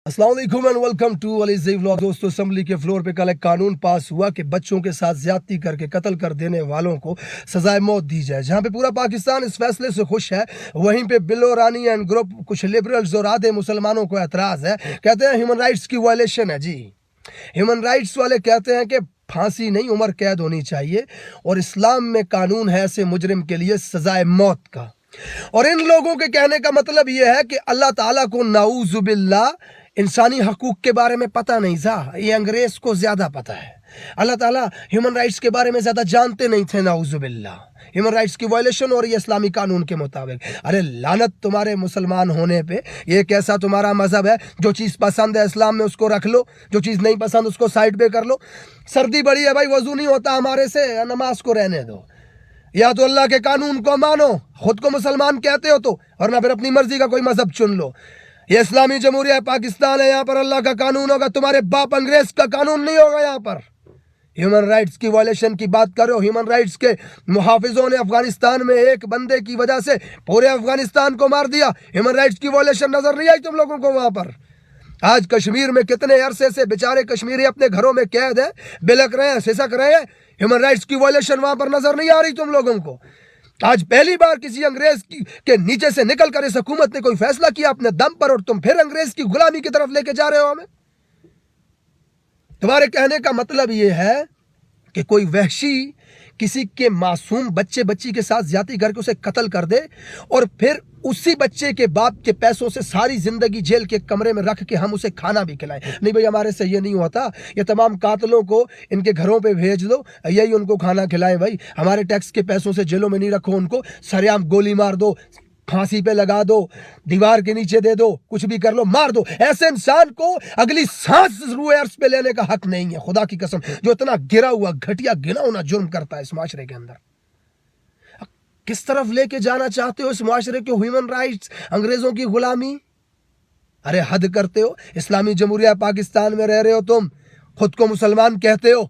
अस्सलाम वालेकुम and welcome to Ali vlog. दोस्तों, असम्बली के फ्लोर पे कल एक कानून पास हुआ कि बच्चों के साथ ज्यादती करके कत्ल कर देने वालों को सजाए मौत दी जाए। जहां पे पूरा पाकिस्तान इस फैसले से खुश है, वहीं पे बिलो रानी एंड ग्रुप कुछ लिबरल्स और आधे मुसलमानों को एतराज है। कहते हैं ह्यूमन राइट्स की वायलेशन है। जी, ह्यूमन राइट्स वाले कहते हैं कि फांसी नहीं, उम्र कैद होनी चाहिए और इस्लाम में कानून है ऐसे मुजरिम के लिए सजाए मौत का। और इन लोगों के कहने का मतलब यह है कि अल्लाह ताला को नाऊजुबिल्लाह इंसानी हकूक के बारे में पता नहीं था, ये अंग्रेज को ज्यादा पता है। अल्लाह ताला ह्यूमन राइट्स के बारे में ज्यादा जानते नहीं थे, नाऊजुबिल्लाह। ह्यूमन राइट्स की वायलेशन और ये इस्लामी कानून के मुताबिक। अरे लानत तुम्हारे मुसलमान होने पे, ये कैसा तुम्हारा मजहब है? जो चीज़ पसंद है इस्लाम में उसको रख लो, जो चीज़ नहीं पसंद उसको साइड पे कर लो। सर्दी बड़ी है भाई, वजू नहीं होता हमारे से, नमाज को रहने दो। या तो अल्लाह के कानून को मानो, खुद को मुसलमान कहते हो तो, वरना फिर अपनी मर्जी का कोई मजहब चुन लो। ये इस्लामी जमहूरिया पाकिस्तान है, यहाँ पर अल्लाह का कानून होगा, तुम्हारे बाप अंग्रेज का कानून नहीं होगा। यहाँ पर ह्यूमन राइट्स की वायलेशन की बात करो। ह्यूमन राइट्स के मुहाफिजों ने अफगानिस्तान में एक बंदे की वजह से पूरे अफगानिस्तान को मार दिया। ह्यूमन राइट्स की वायलेशन नजर नहीं आई तुम लोगों को? वहां पर आज कश्मीर में कितने अरसे से बेचारे कश्मीरी अपने घरों में कैद है, बिलक रहे हैं, सिसक रहे हैं। ह्यूमन राइट्स की वायलेशन वहां पर नजर नहीं आ रही तुम लोगों को? आज पहली बार किसी अंग्रेज के नीचे से निकल कर इस हुकूमत ने कोई फैसला किया अपने दम पर, और तुम फिर अंग्रेज की गुलामी की तरफ लेके जा रहे हो हमें। तुम्हारे कहने का मतलब यह है कि कोई वहशी किसी के मासूम बच्चे बच्ची के साथ ज्यादती करके उसे कत्ल कर दे और फिर उसी बच्चे के बाप के पैसों से सारी जिंदगी जेल के कमरे में रख के हम उसे खाना भी खिलाएं। नहीं भाई, हमारे से ये नहीं होता। ये तमाम कातलों को इनके घरों पे भेज दो, यही उनको खाना खिलाएं। भाई, हमारे टैक्स के पैसों से जेलों में नहीं रखो उनको, सरेआम गोली मार दो, फांसी पे लगा दो, दीवार के नीचे दे दो, कुछ भी कर लो, मार दो। ऐसे इंसान को अगली सांस रूए अर्श पे लेने का हक नहीं है, खुदा की कसम, जो इतना गिरा हुआ घटिया घिनौना जुर्म करता है इस माशरे के अंदर। किस तरफ लेके जाना चाहते हो इस माशरे को? ह्यूमन राइट्स, अंग्रेजों की गुलामी? अरे हद करते हो। इस्लामी जमहूरिया पाकिस्तान में रह रहे हो तुम, खुद को मुसलमान कहते हो,